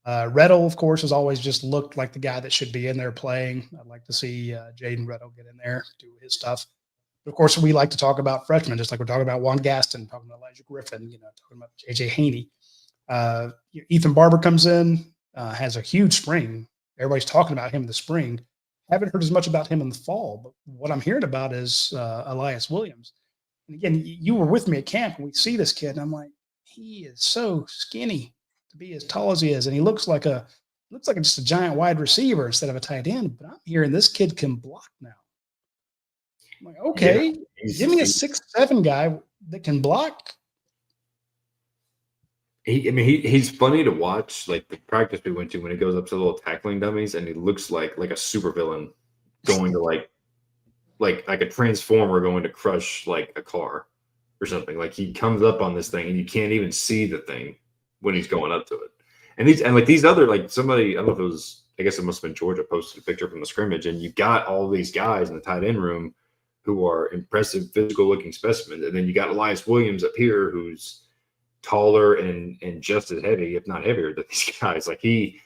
Reddle, of course, has always just looked like the guy that should be in there playing. I'd like to see Jaden Reddle get in there, do his stuff. But of course, we like to talk about freshmen, just like we're talking about Juan Gaston, talking about Elijah Griffin, talking about J.J. Haney. Ethan Barber comes in, has a huge spring. Everybody's talking about him in the spring. Haven't heard as much about him in the fall, but what I'm hearing about is Elias Williams. And again, you were with me at camp, and we see this kid, and I'm like, he is so skinny to be as tall as he is, and he looks like just a giant wide receiver instead of a tight end. But I'm hearing this kid can block now. I'm like, okay, give me a 6'7" guy that can block. He's funny to watch, like the practice we went to when he goes up to the little tackling dummies, and he looks like a supervillain going to like a transformer going to crush like a car or something. Like he comes up on this thing and you can't even see the thing when he's going up to it. And these other, like somebody, I don't know if it was, I guess it must have been Georgia, posted a picture from the scrimmage, and you got all these guys in the tight end room who are impressive physical looking specimens. And then you got Elias Williams up here who's taller and just as heavy, if not heavier, than these guys. Like he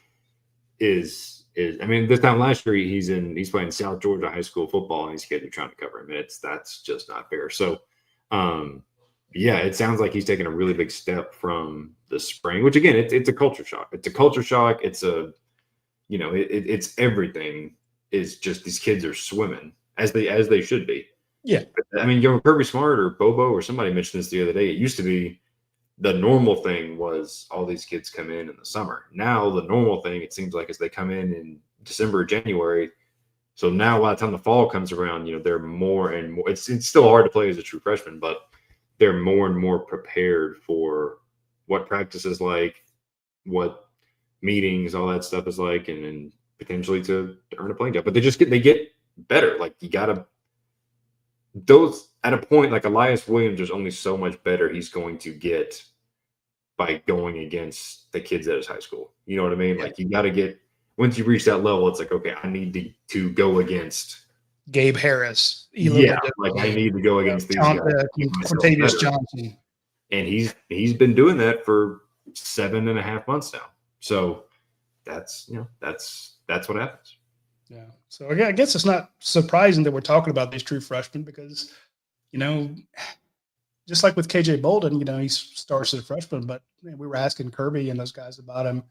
is. I mean, this time last year he's playing South Georgia high school football, and these kids are trying to cover him. That's just not fair. So, it sounds like he's taking a really big step from the spring. Which again, it's a culture shock. It's a culture shock. It's it's everything. Is just these kids are swimming as they should be. Yeah, I mean, Kirby Smart or Bobo or somebody mentioned this the other day. It used to be the normal thing was all these kids come in the summer. Now the normal thing, it seems like, is they come in December, January. So now by the time the fall comes around, they're more and more. It's still hard to play as a true freshman, but they're more and more prepared for what practice is like, what meetings, all that stuff is like, and potentially to earn a playing job. But they get better. Like you gotta those at a point like Elias Williams, there's only so much better he's going to get by going against the kids at his high school. You know what I mean? Yeah. Like you got to get, once you reach that level, it's like, okay, I need to go against Gabe Harris. I need to go against these guys. Quintavious Johnson. And he's been doing that for 7.5 months now. So that's what happens. Yeah. So I guess it's not surprising that we're talking about these true freshmen because, just like with KJ Bolden, he starts as a freshman, but we were asking Kirby and those guys about him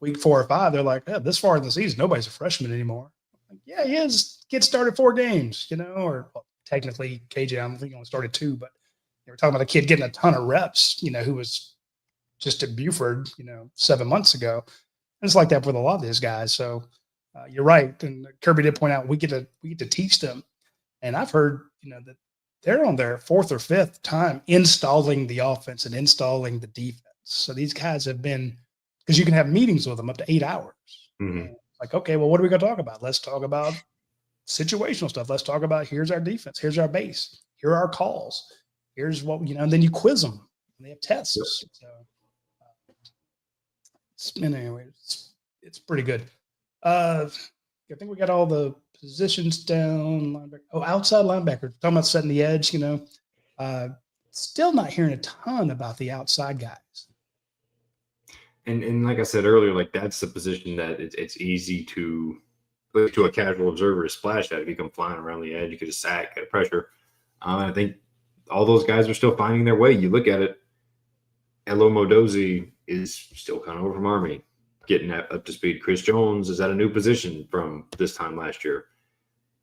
week 4 or 5. They're like, this far in the season, nobody's a freshman anymore. Like, yeah, he is. Kid started 4 games, or technically KJ, I don't think he only started 2, but we're talking about a kid getting a ton of reps, who was just at Buford, 7 months ago. And it's like that with a lot of these guys. So you're right. And Kirby did point out we get to teach them. And I've heard, that they're on their 4th or 5th time installing the offense and installing the defense. So these guys have been, because you can have meetings with them up to 8 hours. Mm-hmm. Like, okay, well, what are we going to talk about? Let's talk about situational stuff. Let's talk about here's our defense. Here's our base. Here are our calls. Here's what, and then you quiz them. And they have tests. Yep. So anyway, it's pretty good. I think we got all the positions down. Outside linebacker. Talking about setting the edge, still not hearing a ton about the outside guys. And like I said earlier, like that's the position that it's easy to a casual observer to splash at. If you come flying around the edge, you get a sack, get a pressure. I think all those guys are still finding their way. You look at it, Elo Modozi is still kind of over from Army, getting up to speed. Chris Jones is at a new position from this time last year.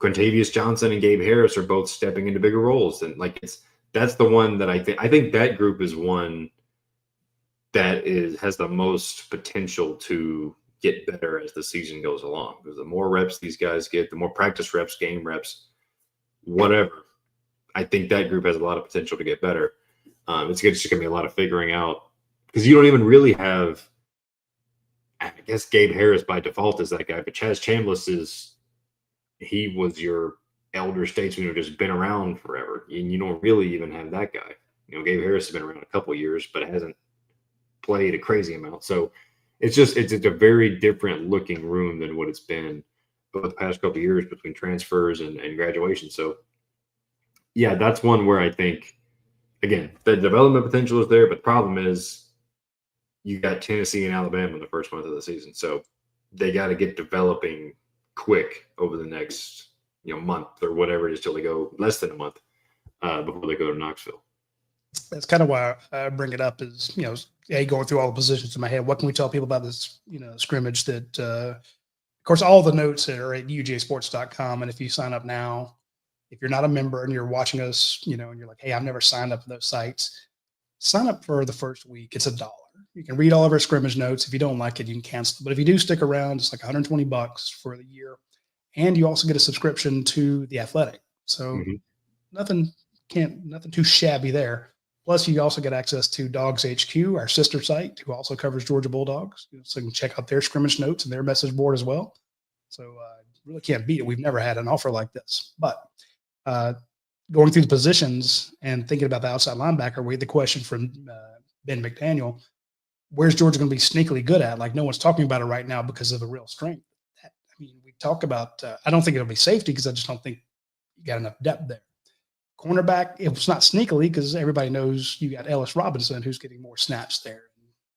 Quintavious Johnson and Gabe Harris are both stepping into bigger roles. And that's the one that I think that group is one that has the most potential to get better as the season goes along. Because the more reps these guys get, the more practice reps, game reps, whatever, I think that group has a lot of potential to get better. It's just going to be a lot of figuring out because you don't even really have, I guess Gabe Harris by default is that guy, but Chaz Chambliss he was your elder statesman who just been around forever. And you don't really even have that guy. Gabe Harris has been around a couple of years, but hasn't played a crazy amount. So it's a very different looking room than what it's been over the past couple of years between transfers and graduation. So yeah, that's one where I think, again, the development potential is there, but the problem is you got Tennessee and Alabama in the first month of the season. So they got to get developing quick over the next, month or whatever it is till they go less than a month before they go to Knoxville. That's kind of why I bring it up is, going through all the positions in my head. What can we tell people about this, scrimmage that, of course, all the notes are at ujsports.com. And if you sign up now, if you're not a member and you're watching us, and you're like, hey, I've never signed up for those sites, sign up for the first week. It's $1. You can read all of our scrimmage notes. If you don't like it, you can cancel. But if you do stick around, it's like $120 for the year. And you also get a subscription to The Athletic. So nothing too shabby there. Plus, you also get access to Dogs HQ, our sister site, who also covers Georgia Bulldogs. So you can check out their scrimmage notes and their message board as well. So really can't beat it. We've never had an offer like this. But going through the positions and thinking about the outside linebacker, we had the question from Ben McDaniel, where's Georgia going to be sneakily good at? Like, no one's talking about it right now because of the real strength. We talk about, I don't think it'll be safety because I just don't think you got enough depth there. Cornerback, it was not sneakily because everybody knows you got Ellis Robinson who's getting more snaps there.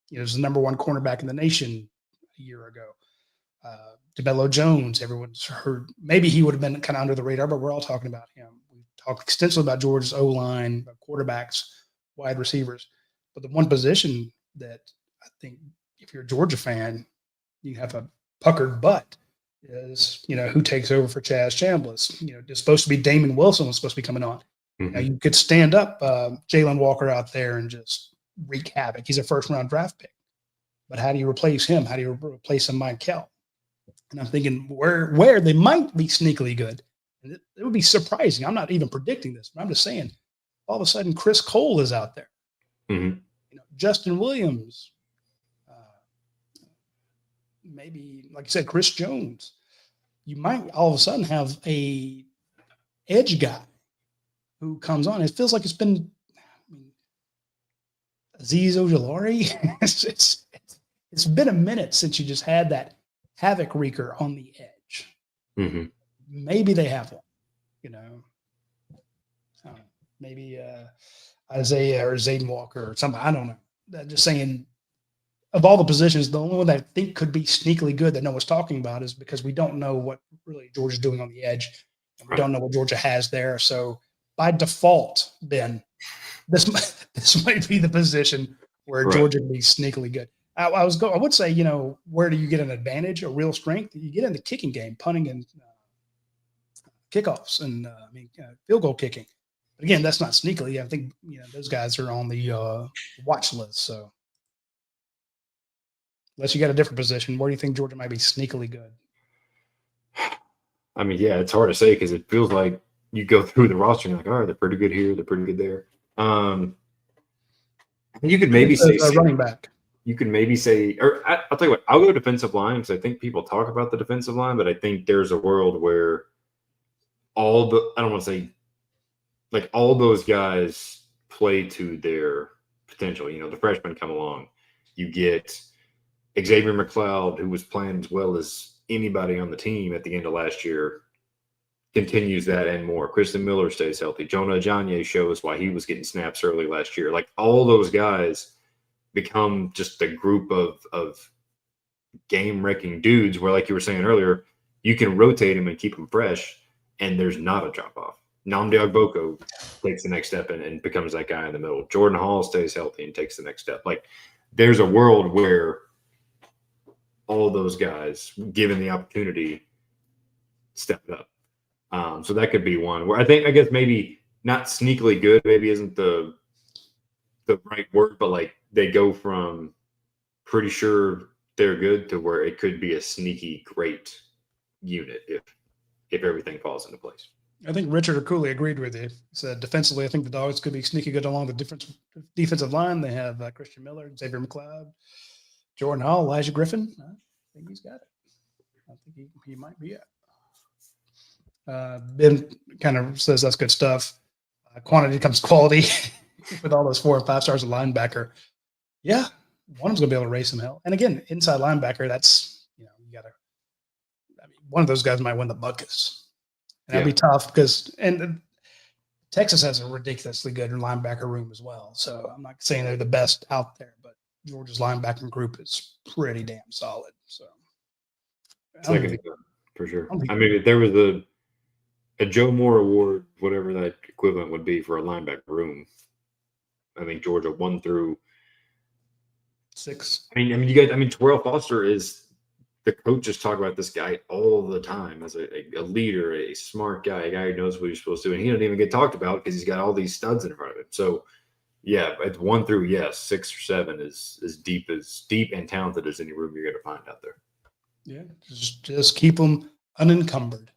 He's the number one cornerback in the nation a year ago. DeBello Jones, everyone's heard. Maybe he would have been kind of under the radar, but we're all talking about him. We talked extensively about Georgia's O-line, quarterbacks, wide receivers. But the one position that I think if you're a Georgia fan, you have a puckered butt is, who takes over for Chaz Chambliss. It's supposed to be Damon Wilson was supposed to be coming on. Now, you could stand up Jalen Walker out there and just wreak havoc. He's a first-round draft pick. But how do you replace him? How do you replace a Michael? And I'm thinking where they might be sneakily good. And it would be surprising. I'm not even predicting this, but I'm just saying all of a sudden Chris Cole is out there. Justin Williams, maybe, like I said, Chris Jones. You might all of a sudden have a edge guy who comes on. It feels like it's been Azeez Ojulari. It's been a minute since you just had that havoc wreaker on the edge. Maybe they have one, maybe Isaiah or Zayden Walker or something. I don't know. Just saying, of all the positions, the only one that I think could be sneakily good that no one's talking about is because we don't know what really Georgia's doing on the edge. And we don't know what Georgia has there. So by default, then this might be the position where Georgia can be sneakily good. I would say, where do you get an advantage, a real strength? You get in the kicking game, punting and kickoffs and field goal kicking. But again, that's not sneakily. I think, those guys are on the watch list. So unless you got a different position, where do you think Georgia might be sneakily good? Yeah, it's hard to say because it feels like you go through the roster and you're like, all right, they're pretty good here. They're pretty good there. You could maybe say running back. You can maybe say, or I'll tell you what, I'll go defensive line because I think people talk about the defensive line, but I think there's a world where I don't want to say like all those guys play to their potential. The freshmen come along. You get Xavier McLeod, who was playing as well as anybody on the team at the end of last year, continues that and more. Kristen Miller stays healthy. Jonah Ajayi shows why he was getting snaps early last year. Like all those guys become just a group of game-wrecking dudes where, like you were saying earlier, you can rotate them and keep them fresh, and there's not a drop-off. Nnamdi Ogboko takes the next step and becomes that guy in the middle. Jordan Hall stays healthy and takes the next step. Like, there's a world where all those guys, given the opportunity, step up. So that could be one where I guess maybe not sneakily good, maybe isn't the right word, but like they go from pretty sure they're good to where it could be a sneaky great unit if everything falls into place. I think Richard Cooley agreed with you. He said defensively, I think the Dogs could be sneaky good along the defensive line. They have Christian Miller, Xavier McLeod, Jordan Hall, Elijah Griffin. I think he's got it. I think he might be it. Ben kind of says that's good stuff. Quantity comes quality with all those 4 and 5 stars of linebacker. Yeah, one of them's going to be able to raise some hell. And again, inside linebacker, that's, you got to – one of those guys might win the Buckus. And that'd be tough because – and Texas has a ridiculously good linebacker room as well. So I'm not saying they're the best out there, but Georgia's linebacking group is pretty damn solid. So Second, for sure. think- I mean, if there was a Joe Moore Award, whatever that equivalent would be for a linebacker room, I think Georgia 1 through 6. I mean, you guys. I mean, Terrell Foster is the coaches talk about this guy all the time as a leader, a smart guy, a guy who knows what he's supposed to do, and he doesn't even get talked about because he's got all these studs in front of him. So, yeah, it's 1 through 6 or 7 is as deep and talented as any room you're going to find out there. Yeah, just keep them unencumbered.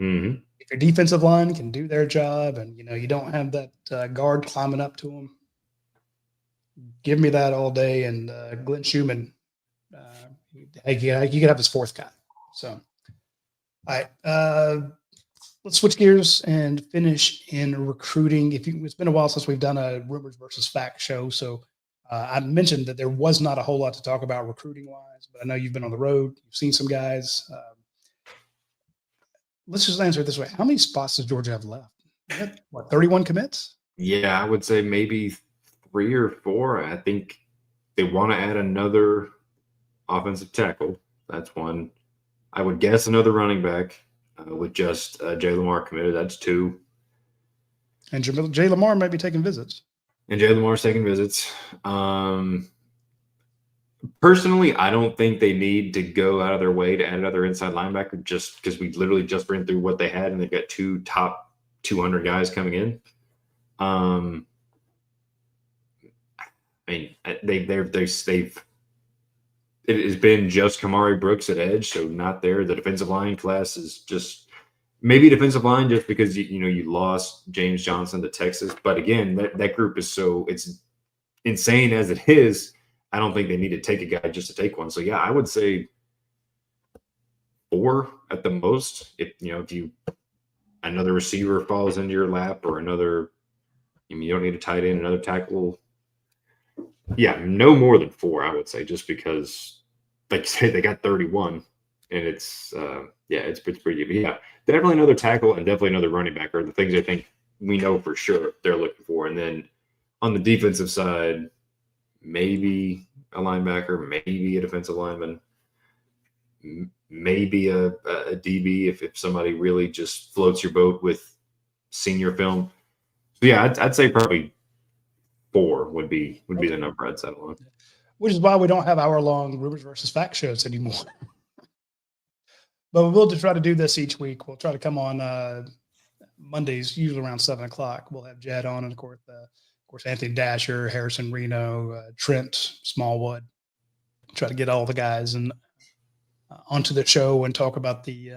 Mm-hmm. If your defensive line can do their job, and you don't have that guard climbing up to them, give me that all day. And Glenn Schumann, he could have his 4th guy. So, all right, let's switch gears and finish in recruiting. It's been a while since we've done a rumors versus facts show, so I mentioned that there was not a whole lot to talk about recruiting wise, but I know you've been on the road, you've seen some guys. Let's just answer it this way: how many spots does Georgia have left? What, 31 commits? Yeah, I would say maybe 3 or 4. I think they want to add another offensive tackle. That's 1. I would guess another running back with just Jay Lamar committed. That's 2. And Jay Lamar might be taking visits. And Jay Lamar's taking visits. Personally, I don't think they need to go out of their way to add another inside linebacker just because we literally just ran through what they had, and they've got 2 top 200 guys coming in. I mean, they've it has been just Kamari Brooks at edge, so not there. The defensive line class is just maybe defensive line just because you lost James Johnson to Texas, but again, that group is it's insane as it is. I don't think they need to take a guy just to take one. So yeah, I would say 4 at the most. If another receiver falls into your lap or another, you don't need a tight end, another tackle. Yeah, no more than 4, I would say, just because, like you said, they got 31, and it's pretty good. But yeah, definitely another tackle and definitely another running back are the things I think we know for sure they're looking for. And then on the defensive side, maybe a linebacker, maybe a defensive lineman, maybe a DB if somebody really just floats your boat with senior film. So yeah, I'd say probably 4 would be the number I'd settle on. Which is why we don't have hour-long rumors versus fact shows anymore. But we'll just try to do this each week. We'll try to come on Mondays, usually around 7:00. We'll have Jed on, and of course, Anthony Dasher, Harrison Reno, Trent Smallwood. Try to get all the guys and onto the show and talk about the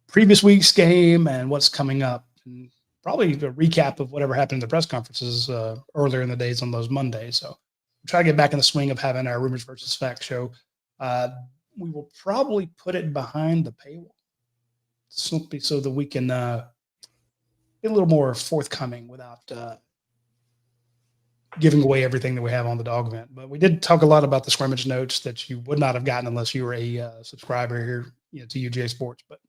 previous week's game and what's coming up, and probably a recap of whatever happened in the press conferences earlier in the days on those Mondays. So we'll try to get back in the swing of having our rumors versus facts show. We will probably put it behind the paywall simply so that we can get a little more forthcoming without giving away everything that we have on the dog event. But we did talk a lot about the scrimmage notes that you would not have gotten unless you were a subscriber here to UGA Sports. But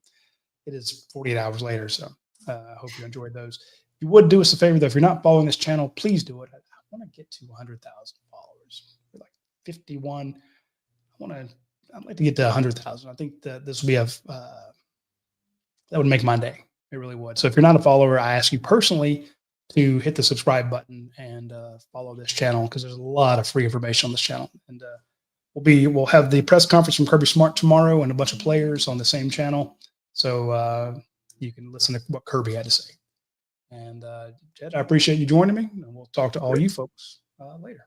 it is 48 hours later, so I hope you enjoyed those. If you would do us a favor, though, if you're not following this channel, please do it. I want to get to 100,000 followers. We're like 51. I'd like to get to 100,000. I think that this would be that would make my day. It really would. So if you're not a follower, I ask you personally to hit the subscribe button and follow this channel because there's a lot of free information on this channel. And we'll have the press conference from Kirby Smart tomorrow and a bunch of players on the same channel. So you can listen to what Kirby had to say. And Jed, I appreciate you joining me. And we'll talk to all you folks later.